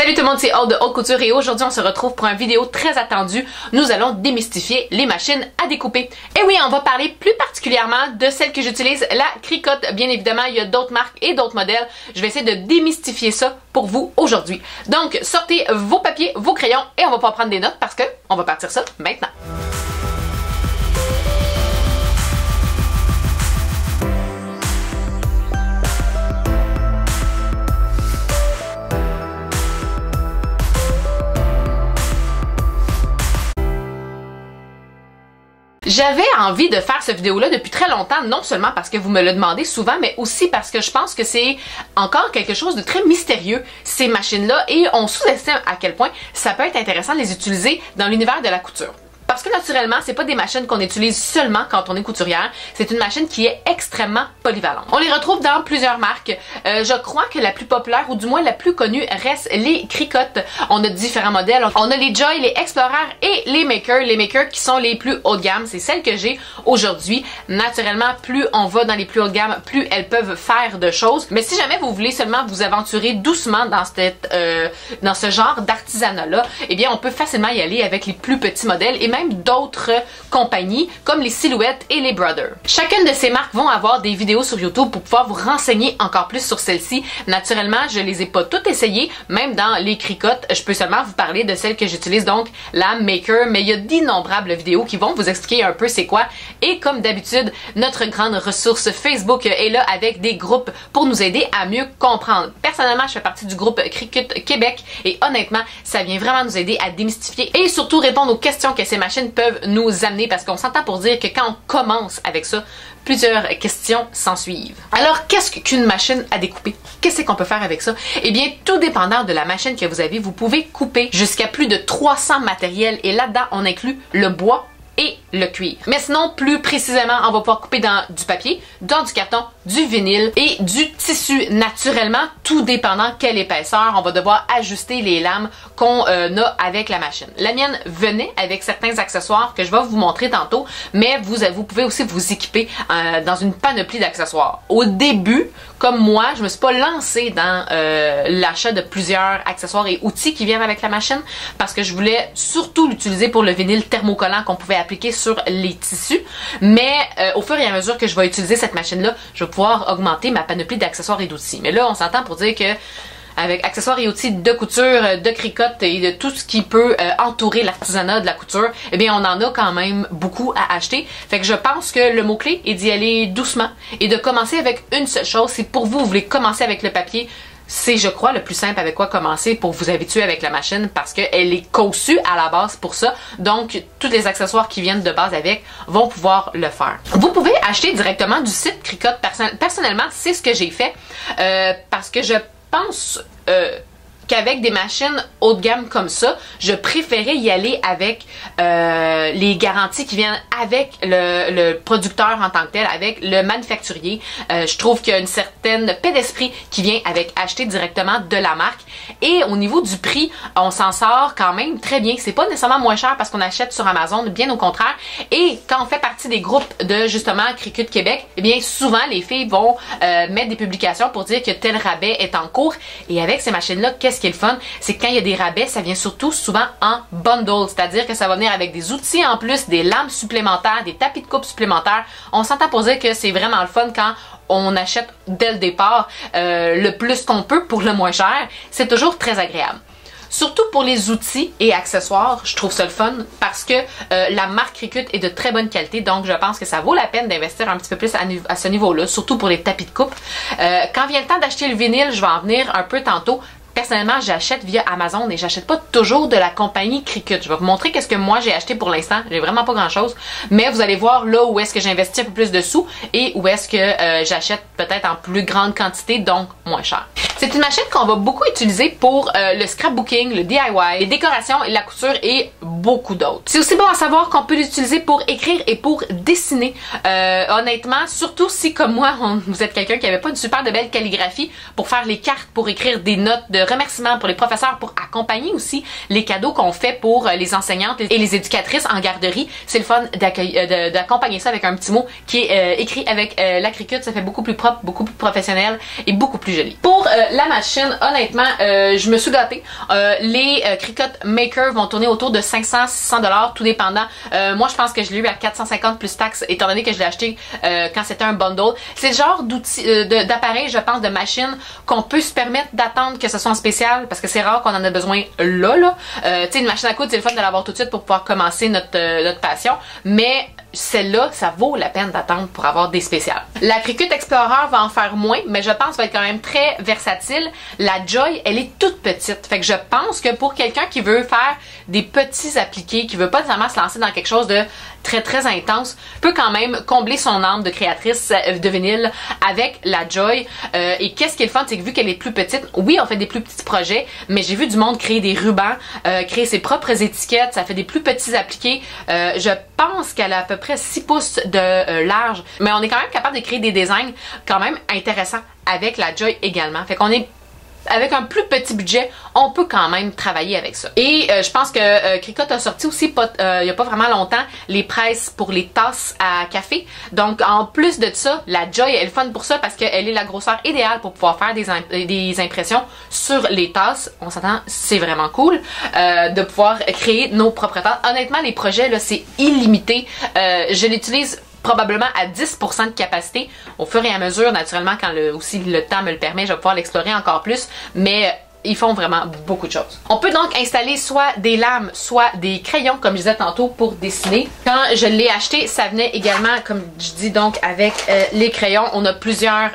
Salut tout le monde, c'est Aude de Haute Couture et aujourd'hui on se retrouve pour une vidéo très attendue. Nous allons démystifier les machines à découper. Et oui, on va parler plus particulièrement de celle que j'utilise, la Cricut. Bien évidemment, il y a d'autres marques et d'autres modèles. Je vais essayer de démystifier ça pour vous aujourd'hui. Donc, sortez vos papiers, vos crayons et on va pouvoir prendre des notes parce que on va partir ça maintenant. J'avais envie de faire cette vidéo-là depuis très longtemps, non seulement parce que vous me le demandez souvent, mais aussi parce que je pense que c'est encore quelque chose de très mystérieux, ces machines-là, et on sous-estime à quel point ça peut être intéressant de les utiliser dans l'univers de la couture. Parce que naturellement, c'est pas des machines qu'on utilise seulement quand on est couturière, c'est une machine qui est extrêmement polyvalente. On les retrouve dans plusieurs marques. Je crois que la plus populaire, ou du moins la plus connue, reste les Cricut. On a différents modèles. On a les Joy, les Explorer et les Maker. Les Maker qui sont les plus haut de gamme, c'est celles que j'ai aujourd'hui. Naturellement, plus on va dans les plus haut de gamme, plus elles peuvent faire de choses. Mais si jamais vous voulez seulement vous aventurer doucement dans ce genre d'artisanat-là, eh bien, on peut facilement y aller avec les plus petits modèles et même d'autres compagnies comme les Silhouettes et les Brothers. Chacune de ces marques vont avoir des vidéos sur YouTube pour pouvoir vous renseigner encore plus sur celles-ci. Naturellement, je les ai pas toutes essayées, même dans les Cricut. Je peux seulement vous parler de celles que j'utilise, donc la Maker, mais il y a d'innombrables vidéos qui vont vous expliquer un peu c'est quoi. Et comme d'habitude, notre grande ressource Facebook est là avec des groupes pour nous aider à mieux comprendre. Personnellement, je fais partie du groupe Cricut Québec et honnêtement, ça vient vraiment nous aider à démystifier et surtout répondre aux questions que ces machines peuvent nous amener parce qu'on s'entend pour dire que quand on commence avec ça, plusieurs questions s'en suivent. Alors, qu'est-ce qu'une machine à découper? Qu'est-ce qu'on peut faire avec ça? Eh bien, tout dépendant de la machine que vous avez, vous pouvez couper jusqu'à plus de 300 matériels et là-dedans, on inclut le bois et le cuir. Mais sinon, plus précisément, on va pouvoir couper dans du papier, dans du carton, du vinyle et du tissu. Naturellement, tout dépendant quelle épaisseur, on va devoir ajuster les lames qu'on a avec la machine. La mienne venait avec certains accessoires que je vais vous montrer tantôt, mais vous pouvez aussi vous équiper dans une panoplie d'accessoires. Au début, comme moi, je me suis pas lancée dans l'achat de plusieurs accessoires et outils qui viennent avec la machine parce que je voulais surtout l'utiliser pour le vinyle thermocollant qu'on pouvait appliquer sur les tissus. Mais au fur et à mesure que je vais utiliser cette machine-là, je vais pouvoir augmenter ma panoplie d'accessoires et d'outils. Mais là, on s'entend pour dire que avec accessoires et outils de couture, de Cricut et de tout ce qui peut entourer l'artisanat de la couture, eh bien on en a quand même beaucoup à acheter. Fait que je pense que le mot-clé est d'y aller doucement et de commencer avec une seule chose. Si pour vous, vous voulez commencer avec le papier, c'est, je crois, le plus simple avec quoi commencer pour vous habituer avec la machine parce qu'elle est conçue à la base pour ça. Donc, tous les accessoires qui viennent de base avec vont pouvoir le faire. Vous pouvez acheter directement du site Cricut. Personnellement, c'est ce que j'ai fait parce que je pense qu'avec des machines haut de gamme comme ça, je préférais y aller avec les garanties qui viennent avec le producteur en tant que tel, avec le manufacturier. Je trouve qu'il y a une certaine paix d'esprit qui vient avec acheter directement de la marque. Et au niveau du prix, on s'en sort quand même très bien. C'est pas nécessairement moins cher parce qu'on achète sur Amazon, bien au contraire. Et quand on fait partie des groupes de justement Cricut Québec, eh bien souvent les filles vont mettre des publications pour dire que tel rabais est en cours. Et avec ces machines-là, ce qui est le fun, c'est que quand il y a des rabais, ça vient surtout souvent en bundle, c'est-à-dire que ça va venir avec des outils en plus, des lames supplémentaires, des tapis de coupe supplémentaires. On s'entend pour dire que c'est vraiment le fun quand on achète dès le départ le plus qu'on peut pour le moins cher. C'est toujours très agréable. Surtout pour les outils et accessoires, je trouve ça le fun parce que la marque Cricut est de très bonne qualité, donc je pense que ça vaut la peine d'investir un petit peu plus à ce niveau-là, surtout pour les tapis de coupe. Quand vient le temps d'acheter le vinyle, je vais en venir un peu tantôt. Personnellement, j'achète via Amazon et j'achète pas toujours de la compagnie Cricut. Je vais vous montrer qu'est-ce que moi j'ai acheté pour l'instant. J'ai vraiment pas grand-chose, mais vous allez voir là où est-ce que j'investis un peu plus de sous et où est-ce que j'achète peut-être en plus grande quantité, donc moins cher. C'est une machine qu'on va beaucoup utiliser pour le scrapbooking, le DIY, les décorations et la couture et beaucoup d'autres. C'est aussi bon à savoir qu'on peut l'utiliser pour écrire et pour dessiner. Honnêtement, surtout si comme moi, vous êtes quelqu'un qui avait pas une super de belle calligraphie pour faire les cartes, pour écrire des notes de remerciements pour les professeurs, pour accompagner aussi les cadeaux qu'on fait pour les enseignantes et les éducatrices en garderie. C'est le fun d'accompagner ça avec un petit mot qui est écrit avec la Cricut. Ça fait beaucoup plus propre, beaucoup plus professionnel et beaucoup plus joli. Pour la machine, honnêtement, je me suis gâtée. Les Cricut Maker vont tourner autour de 500-600$, tout dépendant. Moi, je pense que je l'ai eu à 450 plus taxes, étant donné que je l'ai acheté quand c'était un bundle. C'est le genre d'outil, d'appareil, je pense, de machine qu'on peut se permettre d'attendre que ce soit en spécial, parce que c'est rare qu'on en a besoin là. Tu sais, une machine à coudre, c'est le fun de l'avoir tout de suite pour pouvoir commencer notre passion, mais celle-là, ça vaut la peine d'attendre pour avoir des spéciales. La Cricut Explorer va en faire moins, mais je pense va être quand même très versatile. La Joy, elle est toute petite. Fait que je pense que pour quelqu'un qui veut faire des petits appliqués, qui veut pas nécessairement se lancer dans quelque chose de très intense, peut quand même combler son âme de créatrice de vinyle avec la Joy. Et qu'est-ce qui est le fun, c'est que vu qu'elle est plus petite, oui, on fait des plus petits projets, mais j'ai vu du monde créer des rubans, créer ses propres étiquettes, ça fait des plus petits appliqués. Je pense qu'elle a à peu près 6 pouces de large, mais on est quand même capable de créer des designs quand même intéressants avec la Joy également. Fait qu'on est avec un plus petit budget, on peut quand même travailler avec ça. Et je pense que Cricut a sorti aussi, il n'y a pas vraiment longtemps, les presses pour les tasses à café. Donc, en plus de ça, la Joy est le fun pour ça parce qu'elle est la grosseur idéale pour pouvoir faire des impressions sur les tasses. On s'entend, c'est vraiment cool de pouvoir créer nos propres tasses. Honnêtement, les projets, là, c'est illimité. Je l'utilise probablement à 10% de capacité. Au fur et à mesure, naturellement, quand aussi le temps me le permet, je vais pouvoir l'explorer encore plus, mais ils font vraiment beaucoup de choses. On peut donc installer soit des lames, soit des crayons, comme je disais tantôt, pour dessiner. Quand je l'ai acheté, ça venait également, comme je dis donc, avec les crayons. On a plusieurs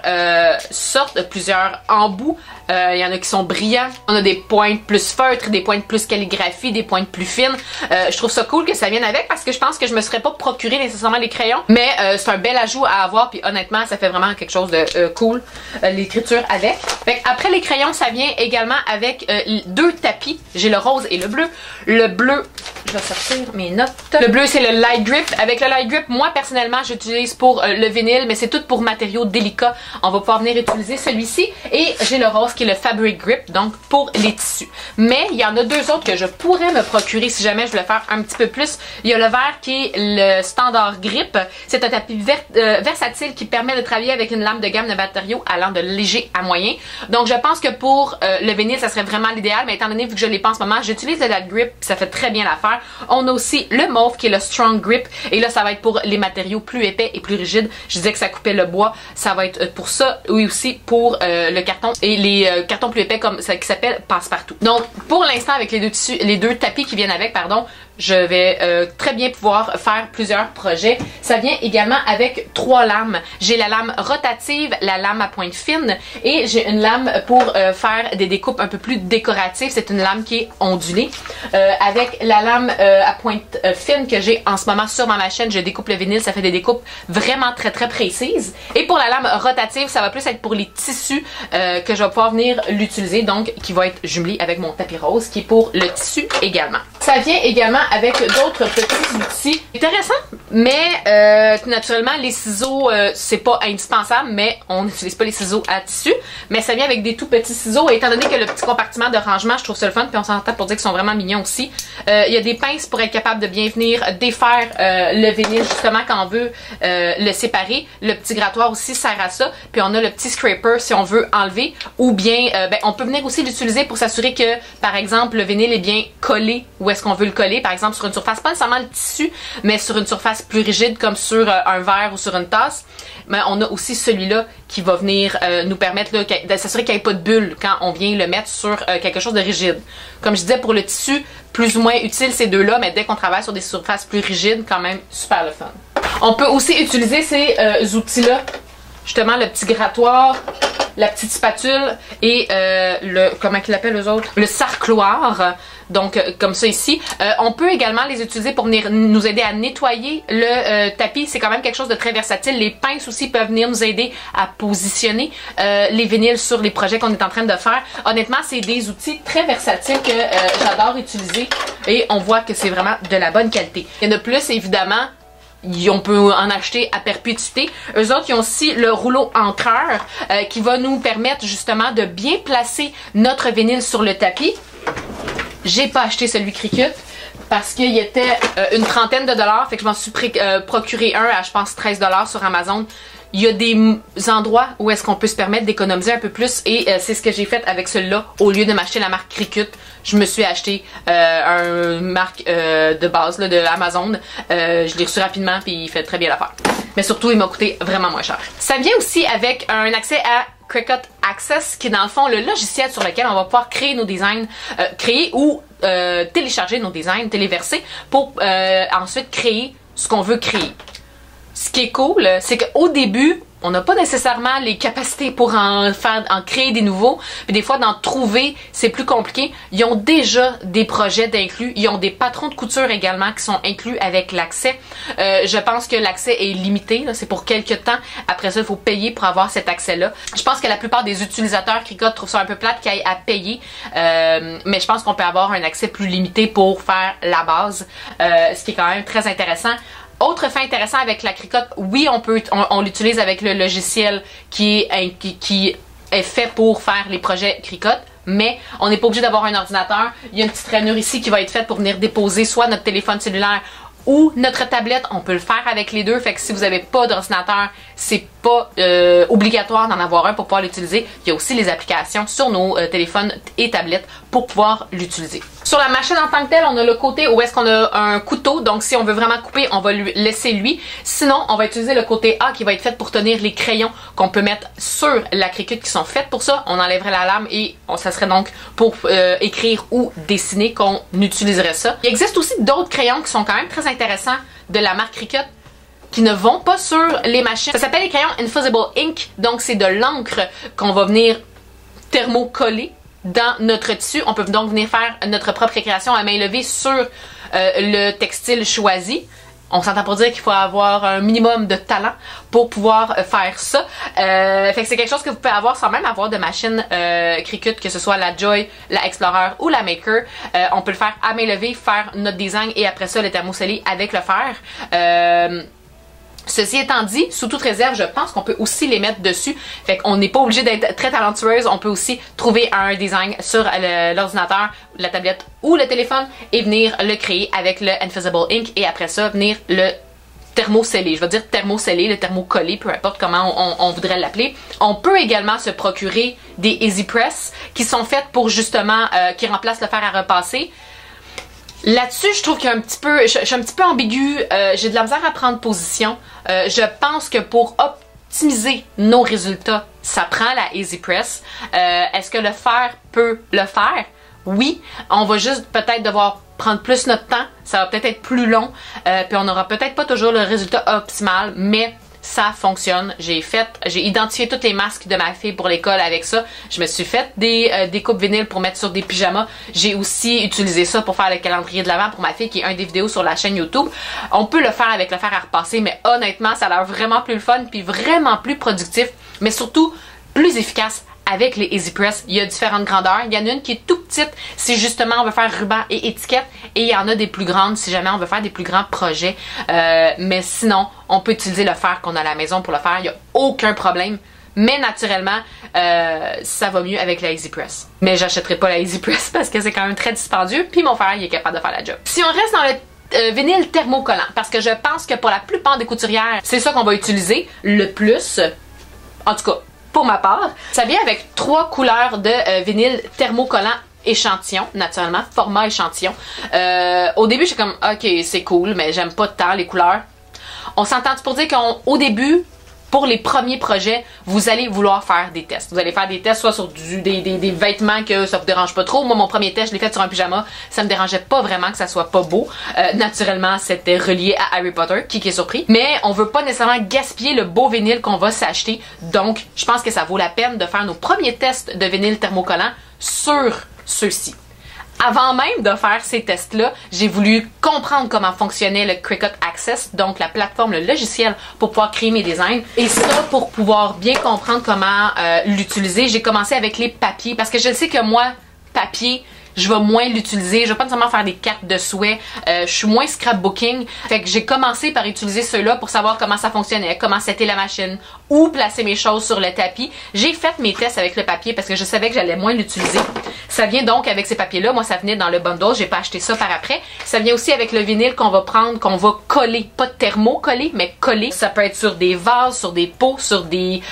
sortes, plusieurs embouts. Il y en a qui sont brillants. On a des pointes plus feutres, des pointes plus calligraphie, des pointes plus fines. Je trouve ça cool que ça vienne avec parce que je pense que je me serais pas procuré nécessairement les crayons. Mais c'est un bel ajout à avoir. Puis honnêtement, ça fait vraiment quelque chose de cool. L'écriture avec. Fait après les crayons, ça vient également avec 2 tapis. J'ai le rose et le bleu. Le bleu, je vais sortir mes notes. Le bleu, c'est le light grip. Avec le light grip, moi personnellement, j'utilise pour le vinyle, mais c'est tout pour matériaux délicats. On va pouvoir venir utiliser celui-ci. Et j'ai le rose qui est le fabric grip, donc pour les tissus. Mais il y en a 2 autres que je pourrais me procurer si jamais je voulais faire un petit peu plus. Il y a le vert qui est le standard grip. C'est un tapis versatile qui permet de travailler avec une lame de gamme de matériaux allant de léger à moyen. Donc je pense que pour le vinyle, ça serait vraiment l'idéal, mais étant donné vu que je l'ai pas en ce moment, j'utilise le light grip, ça fait très bien l'affaire. On a aussi le mauve qui est le strong grip, et là ça va être pour les matériaux plus épais et plus rigides. Je disais que ça coupait le bois, ça va être pour ça, oui aussi pour le carton et les cartons plus épais comme ça qui s'appelle passe-partout. Donc pour l'instant avec les deux tapis qui viennent avec, pardon, je vais très bien pouvoir faire plusieurs projets. Ça vient également avec 3 lames. J'ai la lame rotative, la lame à pointe fine et j'ai une lame pour faire des découpes un peu plus décoratives. C'est une lame qui est ondulée. Avec la lame à pointe fine que j'ai en ce moment sur ma machine, je découpe le vinyle, ça fait des découpes vraiment très précises. Et pour la lame rotative, ça va plus être pour les tissus que je vais pouvoir venir l'utiliser, donc qui va être jumelé avec mon tapis rose qui est pour le tissu également. Ça vient également avec d'autres petits outils intéressants, mais naturellement les ciseaux c'est pas indispensable, mais on n'utilise pas les ciseaux à tissu, mais ça vient avec des tout petits ciseaux, et étant donné que le petit compartiment de rangement, je trouve ça le fun, puis on s'entend pour dire qu'ils sont vraiment mignons aussi. Il y a des pinces pour être capable de bien venir défaire le vinyle justement quand on veut le séparer. Le petit grattoir aussi sert à ça, puis on a le petit scraper si on veut enlever, ou bien on peut venir aussi l'utiliser pour s'assurer que par exemple le vinyle est bien collé où est-ce qu'on veut le coller, par exemple sur une surface, pas nécessairement le tissu, mais sur une surface plus rigide comme sur un verre ou sur une tasse. Mais on a aussi celui-là qui va venir nous permettre de s'assurer qu'il n'y ait pas de bulle quand on vient le mettre sur quelque chose de rigide. Comme je disais, pour le tissu, plus ou moins utile ces deux-là, mais dès qu'on travaille sur des surfaces plus rigides, quand même super le fun. On peut aussi utiliser ces outils-là, justement le petit grattoir, la petite spatule et comment qu'ils l'appellent eux autres? Le sarcloir. Donc comme ça ici. On peut également les utiliser pour venir nous aider à nettoyer le tapis. C'est quand même quelque chose de très versatile. Les pinces aussi peuvent venir nous aider à positionner les vinyles sur les projets qu'on est en train de faire. Honnêtement, c'est des outils très versatiles que j'adore utiliser et on voit que c'est vraiment de la bonne qualité. Il y en a plus évidemment. On peut en acheter à perpétuité. Eux autres, ils ont aussi le rouleau encreur qui va nous permettre justement de bien placer notre vinyle sur le tapis. J'ai pas acheté celui Cricut parce qu'il était une trentaine de dollars, fait que je m'en suis procuré un à je pense 13$ sur Amazon. il y a des endroits où est-ce qu'on peut se permettre d'économiser un peu plus et c'est ce que j'ai fait avec celui-là. Au lieu de m'acheter la marque Cricut, je me suis acheté une marque de base là, de Amazon. Je l'ai reçu rapidement puis il fait très bien l'affaire. Mais surtout, il m'a coûté vraiment moins cher. Ça vient aussi avec un accès à Cricut Access, qui est dans le fond le logiciel sur lequel on va pouvoir créer nos designs, créer ou télécharger nos designs, téléverser pour ensuite créer ce qu'on veut créer. Ce qui est cool, c'est qu'au début, on n'a pas nécessairement les capacités pour en créer des nouveaux. Puis des fois, d'en trouver, c'est plus compliqué. Ils ont déjà des projets d'inclus. Ils ont des patrons de couture également qui sont inclus avec l'accès. Je pense que l'accès est limité. C'est pour quelques temps. Après ça, il faut payer pour avoir cet accès-là. Je pense que la plupart des utilisateurs Cricut trouvent ça un peu plate qu'ils aillent à payer. Mais je pense qu'on peut avoir un accès plus limité pour faire la base. Ce qui est quand même très intéressant. Autre fait intéressant avec la Cricut, oui, on l'utilise avec le logiciel qui est fait pour faire les projets Cricut, mais on n'est pas obligé d'avoir un ordinateur. Il y a une petite rainure ici qui va être faite pour venir déposer soit notre téléphone cellulaire ou notre tablette. On peut le faire avec les deux, fait que si vous n'avez pas d'ordinateur, c'est pas obligatoire d'en avoir un pour pouvoir l'utiliser. Il y a aussi les applications sur nos téléphones et tablettes pour pouvoir l'utiliser. Sur la machine en tant que telle, on a le côté où est-ce qu'on a un couteau, donc si on veut vraiment couper, on va lui laisser lui. Sinon, on va utiliser le côté A qui va être fait pour tenir les crayons qu'on peut mettre sur la Cricut qui sont faites pour ça. On enlèverait la lame et ça serait donc pour écrire ou dessiner qu'on utiliserait ça. Il existe aussi d'autres crayons qui sont quand même très intéressants de la marque Cricut qui ne vont pas sur les machines. Ça s'appelle les crayons Invisible Ink, donc c'est de l'encre qu'on va venir thermocoller dans notre tissu. On peut donc venir faire notre propre création à main levée sur le textile choisi. On s'entend pour dire qu'il faut avoir un minimum de talent pour pouvoir faire ça. Fait que c'est quelque chose que vous pouvez avoir sans même avoir de machine Cricut, que ce soit la Joy, la Explorer ou la Maker. On peut le faire à main levée, faire notre design et après ça le thermosellé avec le fer. Ceci étant dit, sous toute réserve, je pense qu'on peut aussi les mettre dessus. Fait qu'on n'est pas obligé d'être très talentueuse. On peut aussi trouver un design sur l'ordinateur, la tablette ou le téléphone et venir le créer avec le Invisible Ink et après ça, venir le thermosellé. Je vais dire thermosellé, le thermocollé, peu importe comment on voudrait l'appeler. On peut également se procurer des Easy Press qui sont faites pour justement, qui remplacent le fer à repasser. Là-dessus, je trouve qu'il y a je suis un petit peu ambiguë, j'ai de la misère à prendre position. Je pense que pour optimiser nos résultats, ça prend la Easy Press. Est-ce que le fer peut le faire? Oui, on va juste peut-être devoir prendre plus notre temps, ça va peut-être être plus long, puis on n'aura peut-être pas toujours le résultat optimal, mais ça fonctionne. J'ai identifié tous les masques de ma fille pour l'école avec ça. Je me suis fait des coupes vinyles pour mettre sur des pyjamas. J'ai aussi utilisé ça pour faire le calendrier de l'Avent pour ma fille qui est un des vidéos sur la chaîne YouTube. On peut le faire avec le fer à repasser, mais honnêtement, ça a l'air vraiment plus le fun puis vraiment plus productif, mais surtout plus efficace. Avec les Easy Press, il y a différentes grandeurs. Il y en a une qui est tout petite si justement on veut faire ruban et étiquette. Et il y en a des plus grandes si jamais on veut faire des plus grands projets. Mais sinon, on peut utiliser le fer qu'on a à la maison pour le faire. Il n'y a aucun problème. Mais naturellement, ça va mieux avec la Easy Press. Mais j'achèterai pas la Easy Press parce que c'est quand même très dispendieux. Puis mon fer, il est capable de faire la job. Si on reste dans le vinyle thermocollant, parce que je pense que pour la plupart des couturières, c'est ça qu'on va utiliser le plus. En tout cas, pour ma part, ça vient avec 3 couleurs de vinyle thermocollant échantillon, naturellement, format échantillon. Au début, j'étais comme, ok, c'est cool, mais j'aime pas tant les couleurs. On s'entend pour dire qu'au début, pour les premiers projets, vous allez vouloir faire des tests. Vous allez faire des tests soit sur des vêtements que ça vous dérange pas trop. Moi, mon premier test, je l'ai fait sur un pyjama. Ça me dérangeait pas vraiment que ça soit pas beau. Naturellement, c'était relié à Harry Potter, qui est surpris. Mais on veut pas nécessairement gaspiller le beau vinyle qu'on va s'acheter. Donc, je pense que ça vaut la peine de faire nos premiers tests de vinyle thermocollant sur ceux-ci. Avant même de faire ces tests-là, j'ai voulu comprendre comment fonctionnait le Cricut Access, donc la plateforme, le logiciel pour pouvoir créer mes designs. Et ça, pour pouvoir bien comprendre comment l'utiliser, j'ai commencé avec les papiers parce que je sais que moi, papier, je vais moins l'utiliser. Je vais pas nécessairement faire des cartes de souhait. Je suis moins scrapbooking. Fait que j'ai commencé par utiliser ceux-là pour savoir comment ça fonctionnait, comment c'était la machine, où placer mes choses sur le tapis. J'ai fait mes tests avec le papier parce que je savais que j'allais moins l'utiliser. Ça vient donc avec ces papiers-là. Moi, ça venait dans le bundle. J'ai pas acheté ça par après. Ça vient aussi avec le vinyle qu'on va prendre, qu'on va coller. Pas thermo-coller, mais coller. Ça peut être sur des vases, sur des pots, sur des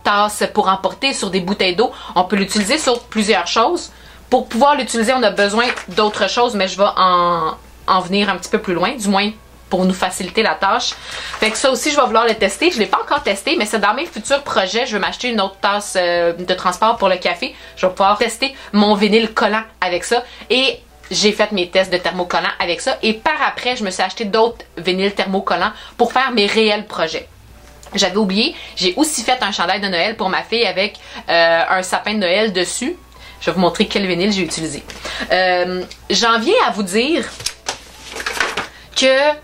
tasses pour emporter, sur des bouteilles d'eau. On peut l'utiliser sur plusieurs choses. Pour pouvoir l'utiliser, on a besoin d'autres choses, mais je vais en venir un petit peu plus loin, du moins pour nous faciliter la tâche. Fait que ça aussi, je vais vouloir le tester. Je l'ai pas encore testé, mais c'est dans mes futurs projets. Je vais m'acheter une autre tasse de transport pour le café. Je vais pouvoir tester mon vinyle collant avec ça. Et j'ai fait mes tests de thermocollant avec ça. Et par après, je me suis acheté d'autres vinyles thermocollants pour faire mes réels projets. J'avais oublié, j'ai aussi fait un chandail de Noël pour ma fille avec un sapin de Noël dessus. Je vais vous montrer quel vinyle j'ai utilisé. J'en viens à vous dire que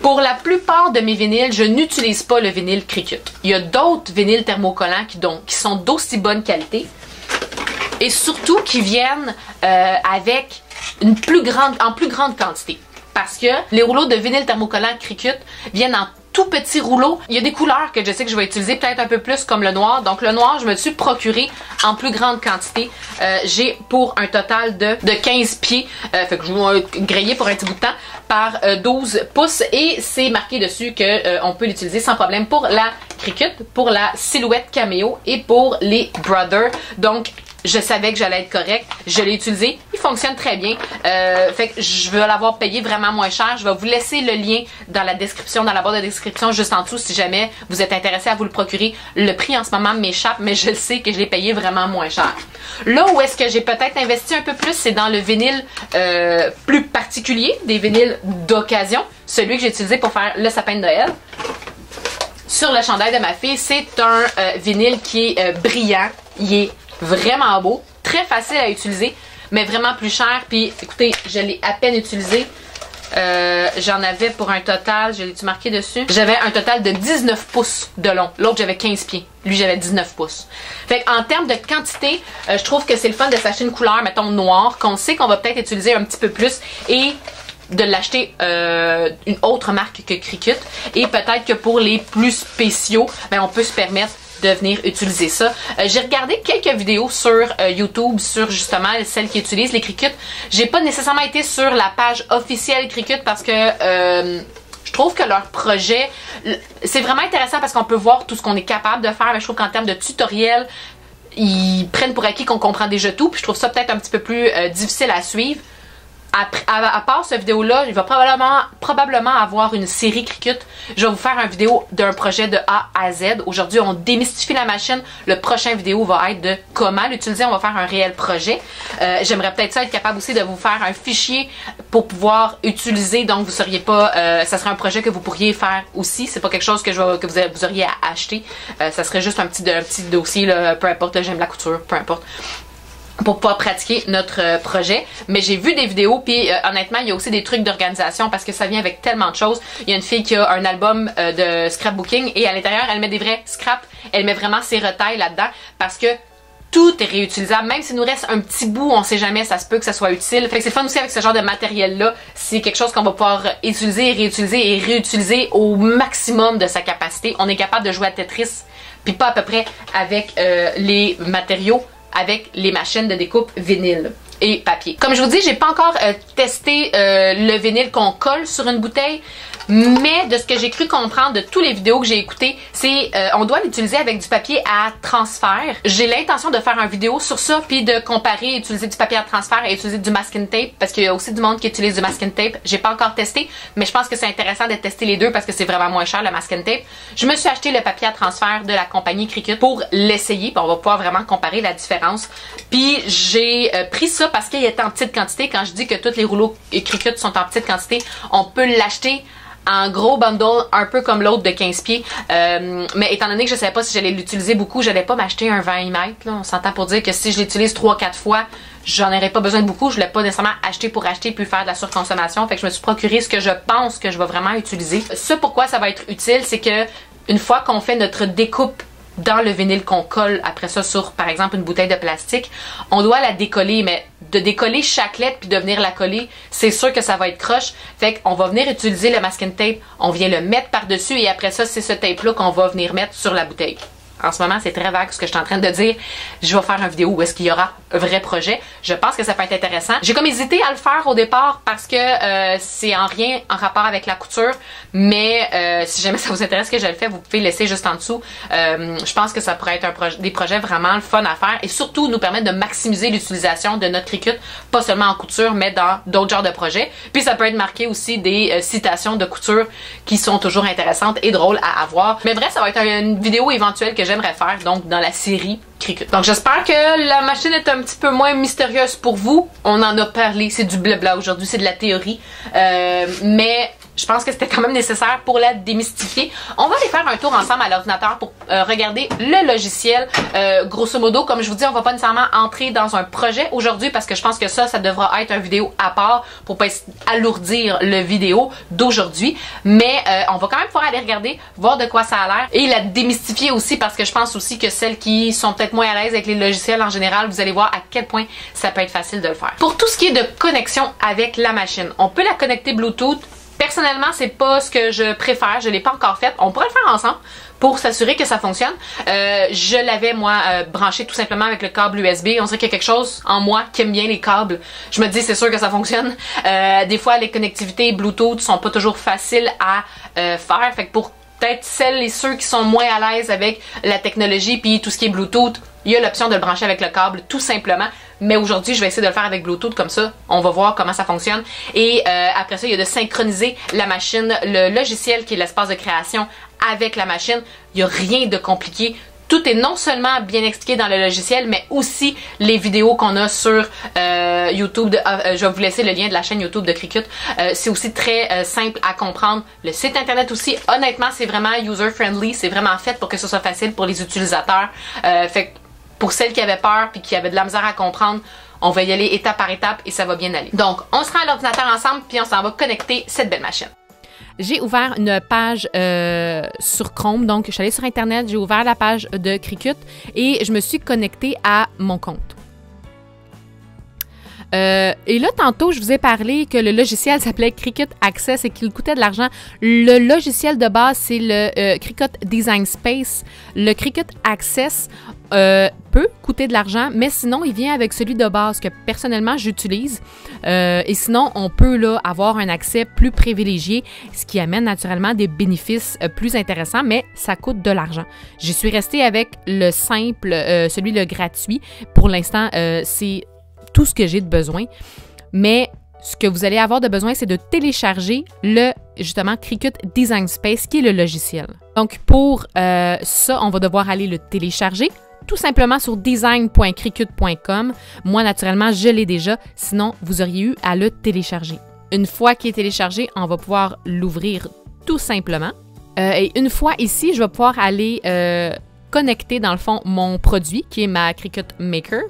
pour la plupart de mes vinyles, je n'utilise pas le vinyle Cricut. Il y a d'autres vinyles thermocollants qui sont d'aussi bonne qualité et surtout qui viennent avec en plus grande quantité. Parce que les rouleaux de vinyle thermocollant Cricut viennent en tout petits rouleaux. Il y a des couleurs que je sais que je vais utiliser peut-être un peu plus comme le noir. Donc le noir, je me suis procuré en plus grande quantité. J'ai pour un total de 15 pieds. Fait que je vais griller pour un petit bout de temps par 12 pouces. Et c'est marqué dessus que on peut l'utiliser sans problème pour la Cricut, pour la silhouette caméo et pour les Brothers. Donc je savais que j'allais être correct. Je l'ai utilisé. Il fonctionne très bien. Fait que je vais l'avoir payé vraiment moins cher. Je vais vous laisser le lien dans la description, dans la barre de description juste en dessous si jamais vous êtes intéressé à vous le procurer. Le prix en ce moment m'échappe, mais je le sais que je l'ai payé vraiment moins cher. Là où est-ce que j'ai peut-être investi un peu plus, c'est dans le vinyle plus particulier, des vinyles d'occasion. Celui que j'ai utilisé pour faire le sapin de Noël. Sur le chandail de ma fille, c'est un vinyle qui est brillant. Il est vraiment beau, très facile à utiliser, mais vraiment plus cher. Puis écoutez, je l'ai à peine utilisé. J'en avais pour un total, je l'ai-tu marqué dessus? J'avais un total de 19 pouces de long. L'autre, j'avais 15 pieds. Lui, j'avais 19 pouces. Fait qu'en termes de quantité, je trouve que c'est le fun de s'acheter une couleur, mettons noire, qu'on sait qu'on va peut-être utiliser un petit peu plus et de l'acheter une autre marque que Cricut. Et peut-être que pour les plus spéciaux, ben, on peut se permettre de venir utiliser ça. J'ai regardé quelques vidéos sur YouTube sur justement celles qui utilisent les Cricut. J'ai pas nécessairement été sur la page officielle Cricut parce que je trouve que leur projet, c'est vraiment intéressant parce qu'on peut voir tout ce qu'on est capable de faire, mais je trouve qu'en termes de tutoriel, ils prennent pour acquis qu'on comprend déjà tout, puis je trouve ça peut-être un petit peu plus difficile à suivre. À part cette vidéo-là, il va probablement avoir une série Cricut. Je vais vous faire une vidéo d'un projet de A à Z. Aujourd'hui, on démystifie la machine. Le prochain vidéo va être de comment l'utiliser. On va faire un réel projet. J'aimerais peut-être ça être capable aussi de vous faire un fichier pour pouvoir utiliser. Donc, vous seriez pas... ça serait un projet que vous pourriez faire aussi. C'est pas quelque chose que vous auriez à acheter. Ça serait juste un petit dossier, là, peu importe, là, j'aime la couture, peu importe, pour pouvoir pratiquer notre projet. Mais j'ai vu des vidéos, puis honnêtement, il y a aussi des trucs d'organisation parce que ça vient avec tellement de choses. Il y a une fille qui a un album de scrapbooking et à l'intérieur, elle met des vrais scraps. Elle met vraiment ses retails là-dedans parce que tout est réutilisable. Même s'il nous reste un petit bout, on sait jamais, ça se peut que ça soit utile. Fait que c'est fun aussi avec ce genre de matériel-là. C'est quelque chose qu'on va pouvoir utiliser, réutiliser et réutiliser au maximum de sa capacité. On est capable de jouer à Tetris, puis pas à peu près avec les matériaux, avec les machines de découpe vinyle et papier. Comme je vous dis, j'ai pas encore testé le vinyle qu'on colle sur une bouteille, mais de ce que j'ai cru comprendre de tous les vidéos que j'ai écoutées, c'est on doit l'utiliser avec du papier à transfert. J'ai l'intention de faire une vidéo sur ça, puis de comparer utiliser du papier à transfert et utiliser du masking tape, parce qu'il y a aussi du monde qui utilise du masking tape. J'ai pas encore testé, mais je pense que c'est intéressant de tester les deux parce que c'est vraiment moins cher le masking tape. Je me suis acheté le papier à transfert de la compagnie Cricut pour l'essayer, puis on va pouvoir vraiment comparer la différence. Puis j'ai pris ça parce qu'il était en petite quantité. Quand je dis que tous les rouleaux Cricut sont en petite quantité, on peut l'acheter en gros bundle, un peu comme l'autre de 15 pieds. Mais étant donné que je ne savais pas si j'allais l'utiliser beaucoup, je n'allais pas m'acheter un 20 mm. On s'entend pour dire que si je l'utilise 3-4 fois, j'en aurais pas besoin de beaucoup. Je voulais pas nécessairement acheter pour acheter puis faire de la surconsommation. Fait que je me suis procuré ce que je pense que je vais vraiment utiliser. Ce pourquoi ça va être utile, c'est que une fois qu'on fait notre découpe dans le vinyle qu'on colle après ça sur, par exemple, une bouteille de plastique, on doit la décoller, mais de décoller chaque lettre puis de venir la coller, c'est sûr que ça va être croche. Fait qu'on va venir utiliser le masking tape, on vient le mettre par-dessus et après ça, c'est ce tape-là qu'on va venir mettre sur la bouteille. En ce moment, c'est très vague ce que je suis en train de dire. Je vais faire une vidéo où est-ce qu'il y aura un vrai projet. Je pense que ça peut être intéressant. J'ai comme hésité à le faire au départ parce que c'est en rien en rapport avec la couture. Mais si jamais ça vous intéresse que je le fais, vous pouvez laisser juste en dessous. Je pense que ça pourrait être des projets vraiment le fun à faire et surtout nous permettre de maximiser l'utilisation de notre Cricut, pas seulement en couture, mais dans d'autres genres de projets. Puis ça peut être marqué aussi des citations de couture qui sont toujours intéressantes et drôles à avoir. Mais bref, ça va être une vidéo éventuelle que j'aimerais faire, donc dans la série Cricut. Donc j'espère que la machine est un petit peu moins mystérieuse pour vous. On en a parlé, c'est du blabla aujourd'hui, c'est de la théorie. Mais je pense que c'était quand même nécessaire pour la démystifier. On va aller faire un tour ensemble à l'ordinateur pour regarder le logiciel. Grosso modo, comme je vous dis, on va pas nécessairement entrer dans un projet aujourd'hui parce que je pense que ça devra être une vidéo à part pour pas alourdir le vidéo d'aujourd'hui. Mais on va quand même pouvoir aller regarder, voir de quoi ça a l'air et la démystifier aussi parce que je pense aussi que celles qui sont peut-être moins à l'aise avec les logiciels en général, vous allez voir à quel point ça peut être facile de le faire. Pour tout ce qui est de connexion avec la machine, on peut la connecter Bluetooth. Personnellement, c'est pas ce que je préfère, je l'ai pas encore fait. On pourrait le faire ensemble pour s'assurer que ça fonctionne. Je l'avais moi branché tout simplement avec le câble USB. On dirait qu'il y a quelque chose en moi qui aime bien les câbles. Je me dis c'est sûr que ça fonctionne. Des fois les connectivités Bluetooth sont pas toujours faciles à faire. Fait que pour peut-être celles et ceux qui sont moins à l'aise avec la technologie puis tout ce qui est Bluetooth, il y a l'option de le brancher avec le câble tout simplement. Mais aujourd'hui, je vais essayer de le faire avec Bluetooth comme ça. On va voir comment ça fonctionne. Et après ça, il y a de synchroniser la machine, le logiciel qui est l'espace de création avec la machine. Il n'y a rien de compliqué. Tout est non seulement bien expliqué dans le logiciel, mais aussi les vidéos qu'on a sur YouTube. Je vais vous laisser le lien de la chaîne YouTube de Cricut. C'est aussi très simple à comprendre. Le site internet aussi, honnêtement, c'est vraiment user-friendly. C'est vraiment fait pour que ce soit facile pour les utilisateurs. Fait que pour celles qui avaient peur puis qui avaient de la misère à comprendre, on va y aller étape par étape et ça va bien aller. Donc, on se rend à l'ordinateur ensemble puis on s'en va connecter cette belle machine. J'ai ouvert une page sur Chrome, donc je suis allée sur Internet, j'ai ouvert la page de Cricut et je me suis connectée à mon compte. Et là, tantôt, je vous ai parlé que le logiciel s'appelait Cricut Access et qu'il coûtait de l'argent. Le logiciel de base, c'est le Cricut Design Space. Le Cricut Access peut coûter de l'argent, mais sinon, il vient avec celui de base que personnellement, j'utilise. Et sinon, on peut là avoir un accès plus privilégié, ce qui amène naturellement des bénéfices plus intéressants, mais ça coûte de l'argent. Je suis restée avec le simple, celui le gratuit. Pour l'instant, c'est tout ce que j'ai de besoin, mais ce que vous allez avoir de besoin, c'est de télécharger le, justement, Cricut Design Space, qui est le logiciel. Donc, pour ça, on va devoir aller le télécharger, tout simplement sur design.cricut.com. Moi, naturellement, je l'ai déjà, sinon, vous auriez eu à le télécharger. Une fois qu'il est téléchargé, on va pouvoir l'ouvrir tout simplement. Et une fois ici, je vais pouvoir aller connecter, dans le fond, mon produit, qui est ma Cricut Maker.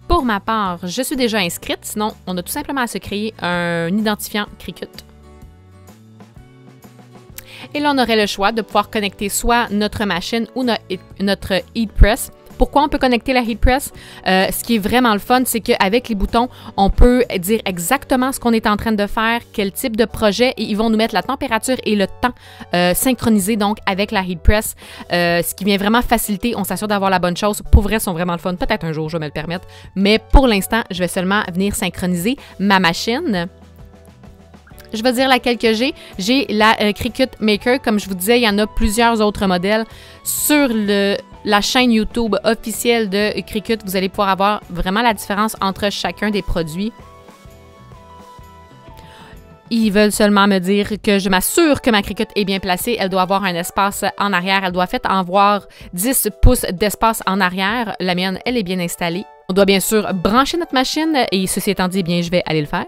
Pour ma part, je suis déjà inscrite, sinon on a tout simplement à se créer un identifiant Cricut. Et là, on aurait le choix de pouvoir connecter soit notre machine ou notre heat press. Pourquoi on peut connecter la heat press? Ce qui est vraiment le fun, c'est qu'avec les boutons, on peut dire exactement ce qu'on est en train de faire, quel type de projet, et ils vont nous mettre la température et le temps synchronisés donc avec la heat press, ce qui vient vraiment faciliter. On s'assure d'avoir la bonne chose. Pour vrai, ils sont vraiment le fun. Peut-être un jour, je vais me le permettre. Mais pour l'instant, je vais seulement venir synchroniser ma machine. Je vais dire laquelle que j'ai. J'ai la Cricut Maker. Comme je vous disais, il y en a plusieurs autres modèles. Sur la chaîne YouTube officielle de Cricut, vous allez pouvoir avoir vraiment la différence entre chacun des produits. Ils veulent seulement me dire que je m'assure que ma Cricut est bien placée. Elle doit avoir un espace en arrière. Elle doit avoir 10 pouces d'espace en arrière. La mienne, elle est bien installée. On doit bien sûr brancher notre machine et ceci étant dit, bien, je vais aller le faire.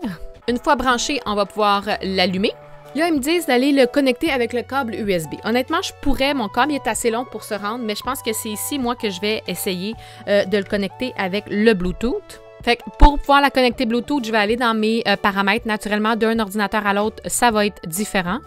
Une fois branché, on va pouvoir l'allumer. Là, ils me disent d'aller le connecter avec le câble USB. Honnêtement, je pourrais, mon câble est assez long pour se rendre, mais je pense que c'est ici, moi, que je vais essayer de le connecter avec le Bluetooth. Fait que pour pouvoir la connecter Bluetooth, je vais aller dans mes paramètres. Naturellement, d'un ordinateur à l'autre, ça va être différent.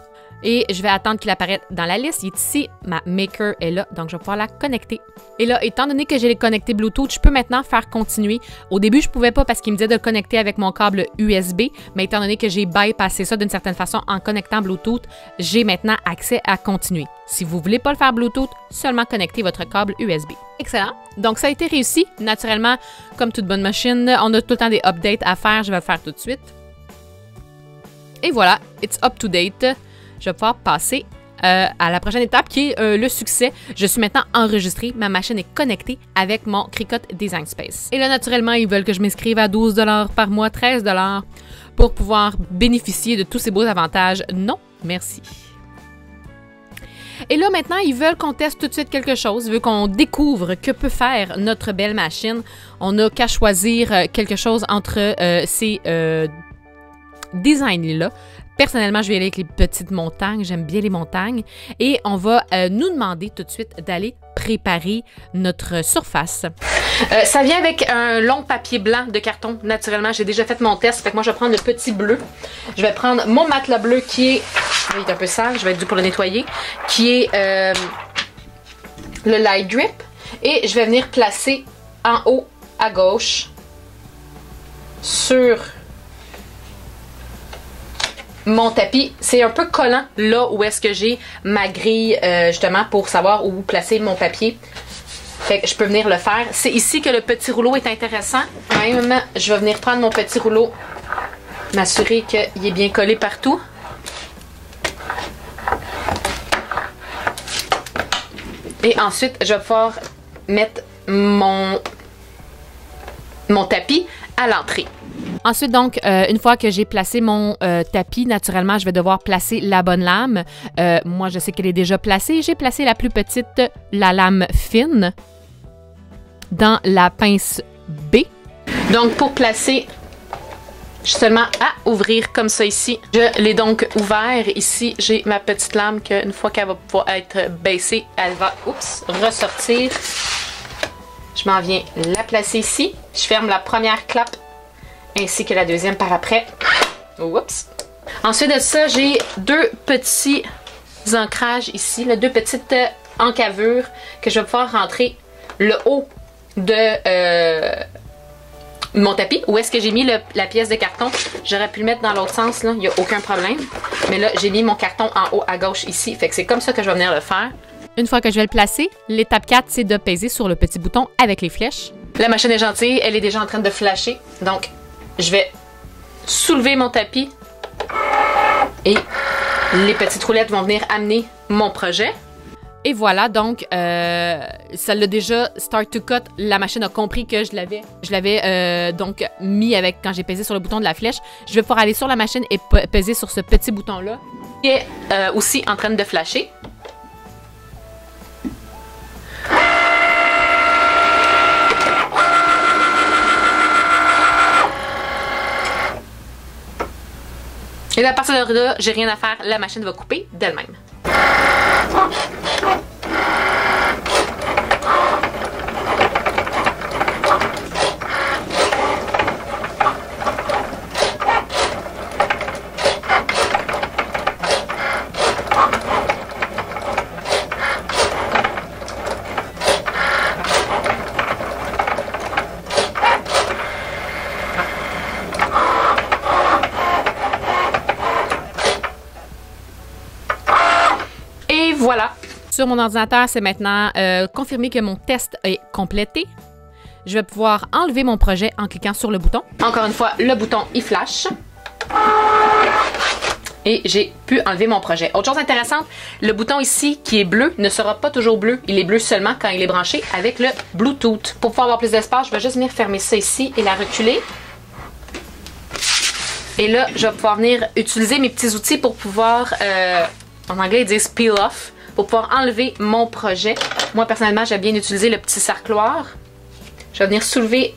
Et je vais attendre qu'il apparaisse dans la liste. Il est ici, ma Maker est là, donc je vais pouvoir la connecter. Et là, étant donné que j'ai connecté Bluetooth, je peux maintenant faire continuer. Au début, je ne pouvais pas parce qu'il me disait de le connecter avec mon câble USB, mais étant donné que j'ai bypassé ça d'une certaine façon en connectant Bluetooth, j'ai maintenant accès à continuer. Si vous ne voulez pas le faire Bluetooth, seulement connectez votre câble USB. Excellent. Donc, ça a été réussi. Naturellement, comme toute bonne machine, on a tout le temps des updates à faire. Je vais le faire tout de suite. Et voilà, it's up to date. Je vais pouvoir passer à la prochaine étape qui est le succès. Je suis maintenant enregistrée. Ma machine est connectée avec mon Cricut Design Space. Et là, naturellement, ils veulent que je m'inscrive à 12 $ par mois, 13 $ pour pouvoir bénéficier de tous ces beaux avantages. Non, merci. Et là, maintenant, ils veulent qu'on teste tout de suite quelque chose. Ils veulent qu'on découvre que peut faire notre belle machine. On n'a qu'à choisir quelque chose entre ces designs-là. Personnellement, je vais aller avec les petites montagnes. J'aime bien les montagnes. Et on va nous demander tout de suite d'aller préparer notre surface. Ça vient avec un long papier blanc de carton. Naturellement, j'ai déjà fait mon test. Fait que moi, je vais prendre le petit bleu. Je vais prendre mon matelas bleu qui est... Il est un peu sale. Je vais être dû pour le nettoyer. Qui est le Light Drip. Et je vais venir placer en haut à gauche sur mon tapis. C'est un peu collant là où est-ce que j'ai ma grille justement pour savoir où placer mon papier. Fait que je peux venir le faire. C'est ici que le petit rouleau est intéressant. Même, je vais venir prendre mon petit rouleau, m'assurer qu'il est bien collé partout. Et ensuite, je vais pouvoir mettre mon tapis à l'entrée. Ensuite, donc, une fois que j'ai placé mon tapis, naturellement, je vais devoir placer la bonne lame. Moi, je sais qu'elle est déjà placée. J'ai placé la plus petite, la lame fine, dans la pince B. Donc, pour placer, j'ai seulement à ouvrir comme ça ici. Je l'ai donc ouvert. Ici, j'ai ma petite lame qu'une fois qu'elle va pouvoir être baissée, elle va, ressortir. Je m'en viens la placer ici. Je ferme la première clappe ainsi que la deuxième par après. Oups. Ensuite de ça, j'ai deux petits ancrages ici, là, deux petites encavures que je vais pouvoir rentrer le haut de mon tapis. Où est-ce que j'ai mis la pièce de carton? J'aurais pu le mettre dans l'autre sens, là, il n'y a aucun problème. Mais là, j'ai mis mon carton en haut à gauche ici. Fait que c'est comme ça que je vais venir le faire. Une fois que je vais le placer, l'étape 4, c'est de peser sur le petit bouton avec les flèches. La machine est gentille, elle est déjà en train de flasher. Donc, je vais soulever mon tapis et les petites roulettes vont venir amener mon projet. Et voilà, donc, ça l'a déjà start to cut. La machine a compris que je l'avais donc mis avec quand j'ai pesé sur le bouton de la flèche. Je vais pouvoir aller sur la machine et peser sur ce petit bouton-là. Qui est aussi en train de flasher. Et à partir de là, j'ai rien à faire, la machine va couper d'elle-même. Voilà. Sur mon ordinateur, c'est maintenant confirmé que mon test est complété. Je vais pouvoir enlever mon projet en cliquant sur le bouton. Encore une fois, le bouton, il flash. Et j'ai pu enlever mon projet. Autre chose intéressante, le bouton ici qui est bleu ne sera pas toujours bleu. Il est bleu seulement quand il est branché avec le Bluetooth. Pour pouvoir avoir plus d'espace, je vais juste venir fermer ça ici et la reculer. Et là, je vais pouvoir venir utiliser mes petits outils pour pouvoir, en anglais ils disent peel off, pour pouvoir enlever mon projet. Moi personnellement, j'aime bien utiliser le petit sarcloir. Je vais venir soulever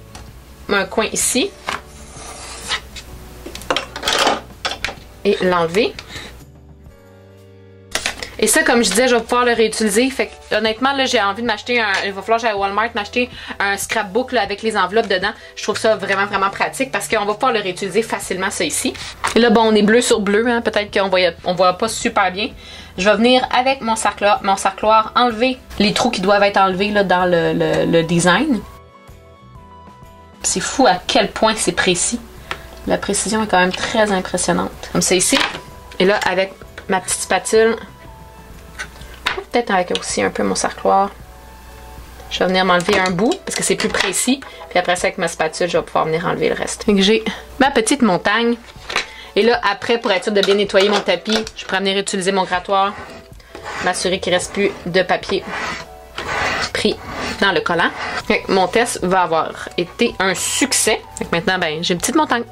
un coin ici et l'enlever. Et ça, comme je disais, je vais pouvoir le réutiliser. Fait que, honnêtement, là, j'ai envie de m'acheter un... Il va falloir que j'aille à Walmart m'acheter un scrapbook là, avec les enveloppes dedans. Je trouve ça vraiment, vraiment pratique parce qu'on va pouvoir le réutiliser facilement, ça ici. Et là, bon, on est bleu sur bleu, hein. Peut-être qu'on voit pas super bien. Je vais venir avec mon sarcloir enlever les trous qui doivent être enlevés là, dans le design. C'est fou à quel point c'est précis. La précision est quand même très impressionnante. Comme ça ici. Et là, avec ma petite spatule, peut-être avec aussi un peu mon sarcloir, je vais venir m'enlever un bout parce que c'est plus précis. Puis après ça, avec ma spatule, je vais pouvoir venir enlever le reste. Donc j'ai ma petite montagne. Et là, après, pour être sûr de bien nettoyer mon tapis, je pourrais venir utiliser mon grattoir, m'assurer qu'il ne reste plus de papier pris dans le collant. Donc, mon test va avoir été un succès. Donc maintenant, ben, j'ai une petite montagne.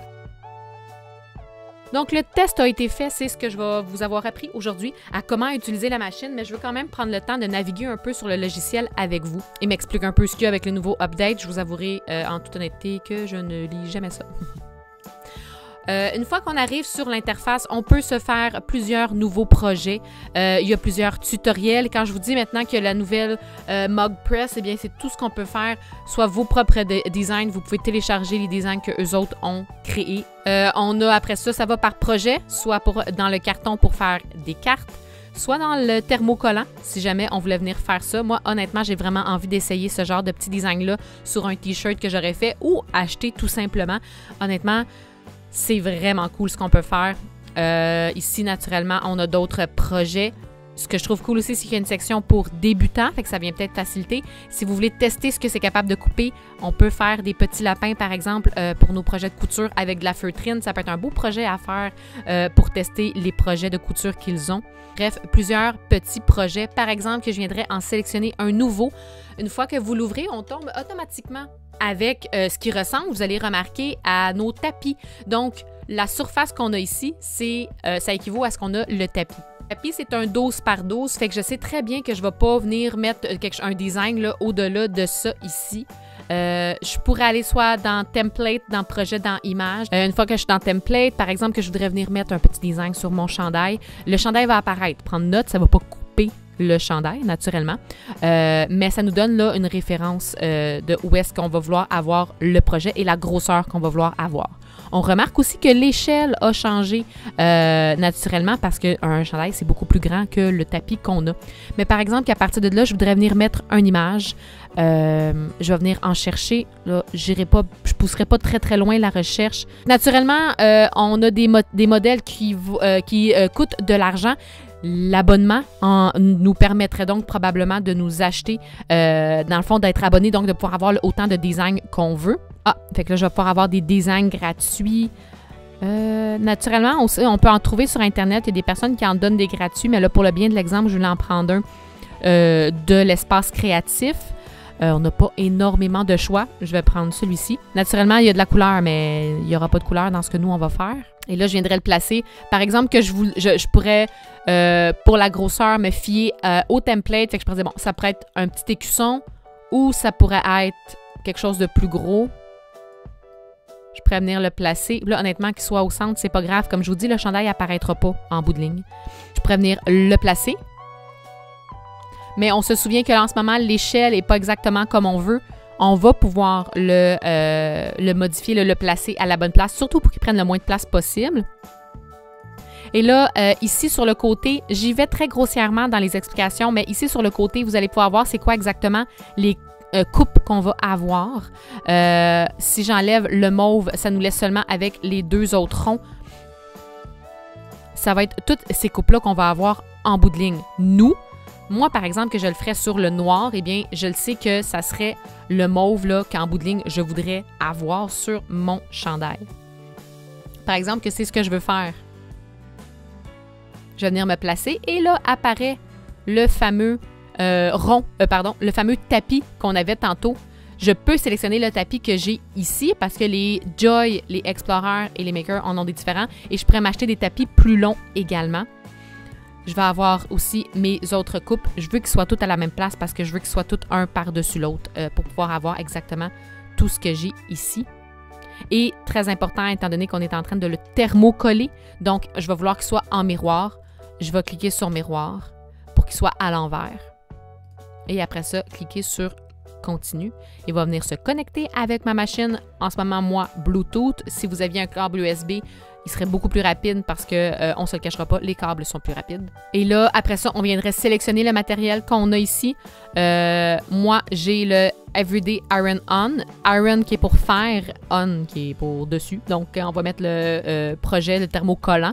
Donc, le test a été fait, c'est ce que je vais vous avoir appris aujourd'hui à comment utiliser la machine, mais je veux quand même prendre le temps de naviguer un peu sur le logiciel avec vous et m'expliquer un peu ce qu'il y a avec le nouveau update. Je vous avouerai en toute honnêteté que je ne lis jamais ça. Une fois qu'on arrive sur l'interface, on peut se faire plusieurs nouveaux projets. Il y a plusieurs tutoriels. Quand je vous dis maintenant qu'il y a la nouvelle Mug Press, eh bien, c'est tout ce qu'on peut faire, soit vos propres designs. Vous pouvez télécharger les designs que eux autres ont créés. On a après ça, ça va par projet, soit dans le carton pour faire des cartes, soit dans le thermocollant, si jamais on voulait venir faire ça. Moi, honnêtement, j'ai vraiment envie d'essayer ce genre de petit design-là sur un t-shirt que j'aurais fait ou acheter tout simplement. Honnêtement, c'est vraiment cool ce qu'on peut faire. Ici, naturellement, on a d'autres projets. Ce que je trouve cool aussi, c'est qu'il y a une section pour débutants, fait que ça vient peut-être faciliter. Si vous voulez tester ce que c'est capable de couper, on peut faire des petits lapins, par exemple, pour nos projets de couture avec de la feutrine. Ça peut être un beau projet à faire pour tester les projets de couture qu'ils ont. Bref, plusieurs petits projets. Par exemple, que je viendrais en sélectionner un nouveau. Une fois que vous l'ouvrez, on tombe automatiquement avec ce qui ressemble, vous allez remarquer, à nos tapis. Donc, la surface qu'on a ici, ça équivaut à ce qu'on a le tapis. Le tapis, c'est un 12 par 12, fait que je sais très bien que je ne vais pas venir mettre un design au-delà de ça ici. Je pourrais aller soit dans Template, dans Projet, dans Images. Une fois que je suis dans Template, par exemple, que je voudrais venir mettre un petit design sur mon chandail, le chandail va apparaître. Prendre note, ça ne va pas couper le chandail, naturellement. Mais ça nous donne là une référence de où est-ce qu'on va vouloir avoir le projet et la grosseur qu'on va vouloir avoir. On remarque aussi que l'échelle a changé naturellement parce qu'un chandail, c'est beaucoup plus grand que le tapis qu'on a. Mais par exemple, qu'à partir de là, je voudrais venir mettre une image. Je vais venir en chercher. Là, je ne pousserai pas très, très loin la recherche. Naturellement, on a des modèles qui coûtent de l'argent. L'abonnement nous permettrait donc probablement de nous acheter, dans le fond, d'être abonné, donc de pouvoir avoir autant de designs qu'on veut. Ah, fait que là, je vais pouvoir avoir des designs gratuits. Naturellement, aussi, on peut en trouver sur Internet. Il y a des personnes qui en donnent des gratuits, mais là, pour le bien de l'exemple, je voulais en prendre un de l'espace créatif. On n'a pas énormément de choix. Je vais prendre celui-ci. Naturellement, il y a de la couleur, mais il n'y aura pas de couleur dans ce que nous, on va faire. Et là, je viendrai le placer. Par exemple, que je pourrais, pour la grosseur, me fier au template. Fait que je pourrais dire, bon, ça pourrait être un petit écusson ou ça pourrait être quelque chose de plus gros. Je pourrais venir le placer. Là, honnêtement, qu'il soit au centre, c'est pas grave. Comme je vous dis, le chandail n'apparaîtra pas en bout de ligne. Je pourrais venir le placer. Mais on se souvient que là, en ce moment, l'échelle n'est pas exactement comme on veut. On va pouvoir le modifier, le placer à la bonne place, surtout pour qu'il prenne le moins de place possible. Et là, ici sur le côté, j'y vais très grossièrement dans les explications, mais ici sur le côté, vous allez pouvoir voir c'est quoi exactement les coupes qu'on va avoir. Si j'enlève le mauve, ça nous laisse seulement avec les deux autres ronds. Ça va être toutes ces coupes-là qu'on va avoir en bout de ligne. Moi, par exemple, que je le ferais sur le noir, eh bien, je le sais que ça serait le mauve là qu'en bout de ligne, je voudrais avoir sur mon chandail. Par exemple, que c'est ce que je veux faire. Je vais venir me placer et là apparaît le fameux le fameux tapis qu'on avait tantôt. Je peux sélectionner le tapis que j'ai ici parce que les Joy, les Explorer et les Maker en ont des différents et je pourrais m'acheter des tapis plus longs également. Je vais avoir aussi mes autres coupes. Je veux qu'ils soient tous à la même place parce que je veux qu'ils soient tous un par-dessus l'autre pour pouvoir avoir exactement tout ce que j'ai ici. Et très important, étant donné qu'on est en train de le thermocoller, donc je vais vouloir qu'il soit en miroir. Je vais cliquer sur miroir. pour qu'il soit à l'envers. Et après ça, cliquez sur continue. Il va venir se connecter avec ma machine. En ce moment, moi, Bluetooth. Si vous aviez un câble USB, il serait beaucoup plus rapide parce que on se le cachera pas, les câbles sont plus rapides. Et là, après ça, on viendrait sélectionner le matériel qu'on a ici. Moi, j'ai le Everyday Iron On. Iron qui est pour faire, On qui est pour dessus. Donc, on va mettre le projet, le thermocollant.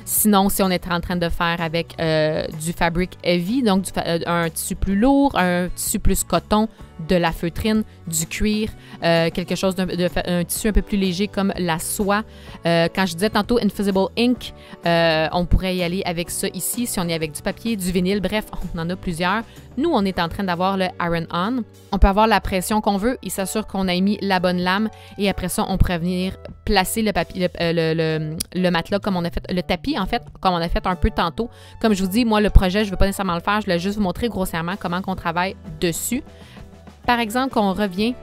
Sinon, si on est en train de faire avec du fabric heavy, donc un tissu plus lourd, un tissu plus coton, de la feutrine, du cuir, quelque chose un tissu un peu plus léger comme la soie. Quand je disais tantôt Invisible Ink, on pourrait y aller avec ça ici, si on est avec du papier, du vinyle, bref, on en a plusieurs. Nous, on est en train d'avoir le Iron On. On peut avoir la pression qu'on veut. Il s'assure qu'on a mis la bonne lame et après ça, on pourrait venir placer le papier, le matelas comme on a fait, le tapis en fait, comme on a fait un peu tantôt. Comme je vous dis, moi, le projet, je ne veux pas nécessairement le faire, je voulais juste vous montrer grossièrement comment on travaille dessus. Par exemple, qu'on revient,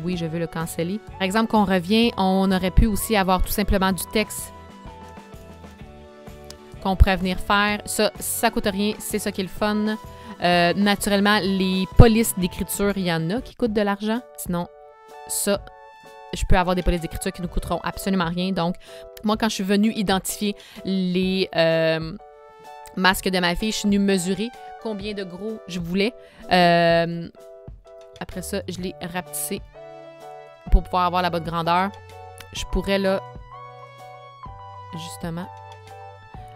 oui, je veux le canceller. Par exemple, qu'on revient, on aurait pu aussi avoir tout simplement du texte qu'on pourrait venir faire. Ça coûte rien, c'est ça qui est le fun. Naturellement, les polices d'écriture, il y en a qui coûtent de l'argent. Sinon, ça, je peux avoir des polices d'écriture qui ne coûteront absolument rien. Donc, moi, quand je suis venue identifier les masques de ma fille, je suis venue mesurer combien de gros je voulais. Après ça, je l'ai rapetissé pour pouvoir avoir la bonne grandeur. Je pourrais, là, justement,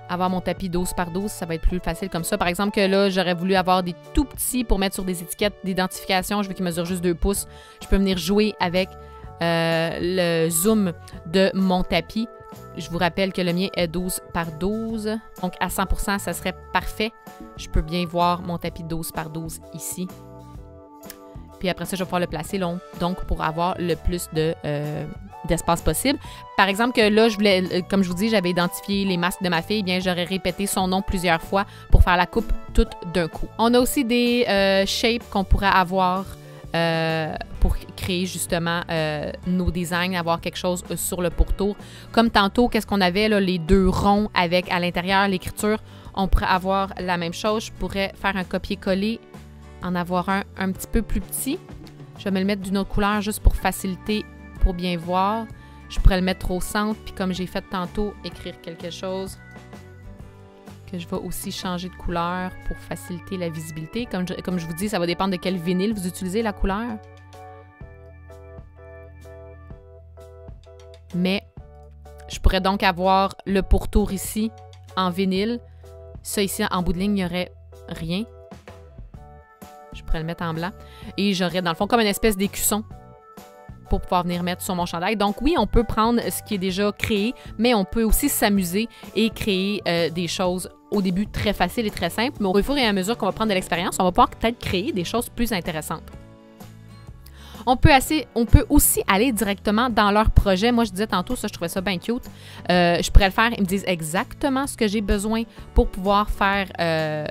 avoir mon tapis 12 par 12, ça va être plus facile comme ça. Par exemple, que là, j'aurais voulu avoir des tout petits pour mettre sur des étiquettes d'identification. Je veux qu'ils mesurent juste 2 pouces. Je peux venir jouer avec le zoom de mon tapis. Je vous rappelle que le mien est 12 par 12. Donc, à 100%, ça serait parfait. Je peux bien voir mon tapis 12 par 12 ici. Puis après ça, je vais pouvoir le placer donc pour avoir le plus d'espace possible. Par exemple, que là, je voulais, comme je vous dis, j'avais identifié les masques de ma fille, bien j'aurais répété son nom plusieurs fois pour faire la coupe toute d'un coup. On a aussi des shapes qu'on pourrait avoir pour créer justement nos designs, avoir quelque chose sur le pourtour. Comme tantôt, qu'est-ce qu'on avait, là, les 2 ronds avec à l'intérieur l'écriture. On pourrait avoir la même chose. Je pourrais faire un copier-coller, en avoir un petit peu plus petit. Je vais me le mettre d'une autre couleur juste pour faciliter, pour bien voir. Je pourrais le mettre au centre, puis comme j'ai fait tantôt, écrire quelque chose que je vais aussi changer de couleur pour faciliter la visibilité. Comme je vous dis, ça va dépendre de quel vinyle vous utilisez, la couleur. Mais je pourrais donc avoir le pourtour ici en vinyle. Ça ici, en bout de ligne, il n'y aurait rien. Je pourrais le mettre en blanc. Et j'aurais, dans le fond, comme une espèce d'écusson pour pouvoir venir mettre sur mon chandail. Donc oui, on peut prendre ce qui est déjà créé, mais on peut aussi s'amuser et créer des choses au début très faciles et très simples. Mais au fur et à mesure qu'on va prendre de l'expérience, on va pouvoir peut-être créer des choses plus intéressantes. On peut aussi aller directement dans leur projet. Moi, je disais tantôt, ça, je trouvais ça bien cute. Je pourrais le faire. Ils me disent exactement ce que j'ai besoin pour pouvoir faire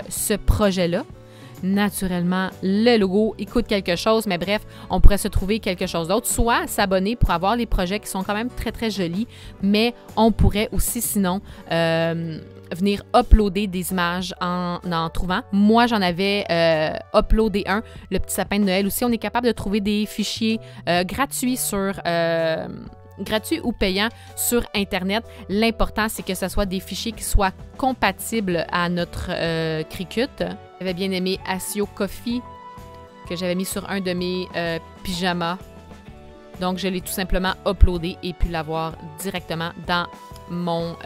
ce projet-là. Naturellement, le logo, il coûte quelque chose, mais bref, on pourrait se trouver quelque chose d'autre. Soit s'abonner pour avoir les projets qui sont quand même très, très jolis, mais on pourrait aussi, sinon, venir uploader des images en trouvant. Moi, j'en avais uploadé un, le petit sapin de Noël aussi. On est capable de trouver des fichiers gratuits gratuits ou payants sur Internet. L'important, c'est que ce soit des fichiers qui soient compatibles à notre Cricut. J'avais bien aimé Asio Coffee, que j'avais mis sur un de mes pyjamas. Donc, je l'ai tout simplement uploadé et pu l'avoir directement dans mon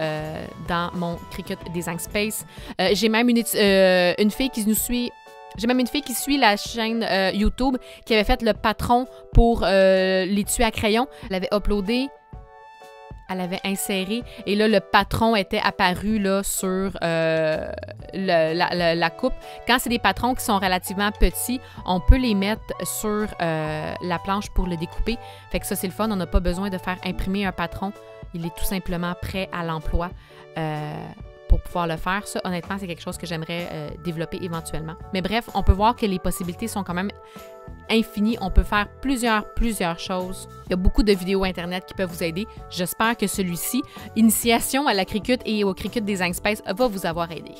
Cricut Design Space. J'ai même une fille qui nous suit. J'ai même une fille qui suit la chaîne YouTube qui avait fait le patron pour les tuiles à crayon. Elle l'avait uploadé, elle avait inséré et là, le patron était apparu là, sur la coupe. Quand c'est des patrons qui sont relativement petits, on peut les mettre sur la planche pour le découper. Fait que ça, c'est le fun. On n'a pas besoin de faire imprimer un patron. Il est tout simplement prêt à l'emploi. Pour pouvoir le faire. Ça, honnêtement, c'est quelque chose que j'aimerais développer éventuellement. Mais bref, on peut voir que les possibilités sont quand même infini. On peut faire plusieurs choses. Il y a beaucoup de vidéos Internet qui peuvent vous aider. J'espère que celui-ci, Initiation à la Cricut et au Cricut Design Space, va vous avoir aidé.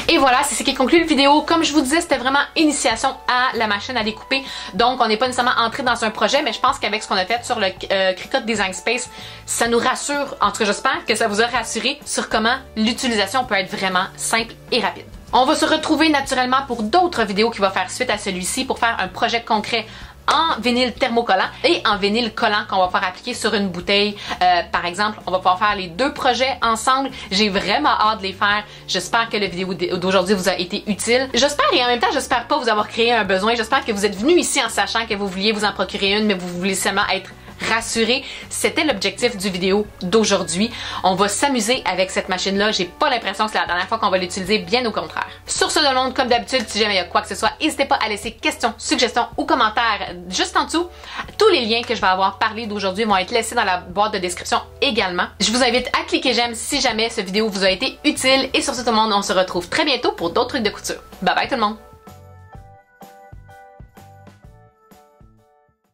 Et voilà, c'est ce qui conclut la vidéo. Comme je vous disais, c'était vraiment initiation à la machine à découper. Donc, on n'est pas nécessairement entré dans un projet, mais je pense qu'avec ce qu'on a fait sur le Cricut Design Space, ça nous rassure. En tout cas, j'espère que ça vous a rassuré sur comment l'utilisation peut être vraiment simple et rapide. On va se retrouver naturellement pour d'autres vidéos qui vont faire suite à celui-ci pour faire un projet concret en vinyle thermocollant et en vinyle collant qu'on va pouvoir appliquer sur une bouteille. Par exemple, on va pouvoir faire les deux projets ensemble. J'ai vraiment hâte de les faire. J'espère que la vidéo d'aujourd'hui vous a été utile. J'espère et en même temps, j'espère pas vous avoir créé un besoin. J'espère que vous êtes venus ici en sachant que vous vouliez vous en procurer une, mais vous voulez seulement être rassuré. C'était l'objectif du vidéo d'aujourd'hui. On va s'amuser avec cette machine-là. J'ai pas l'impression que c'est la dernière fois qu'on va l'utiliser, bien au contraire. Sur ce, tout le monde, comme d'habitude, si jamais il y a quoi que ce soit, n'hésitez pas à laisser questions, suggestions ou commentaires juste en dessous. Tous les liens que je vais avoir parlé d'aujourd'hui vont être laissés dans la boîte de description également. Je vous invite à cliquer j'aime si jamais cette vidéo vous a été utile. Et sur ce, tout le monde, on se retrouve très bientôt pour d'autres trucs de couture. Bye bye tout le monde!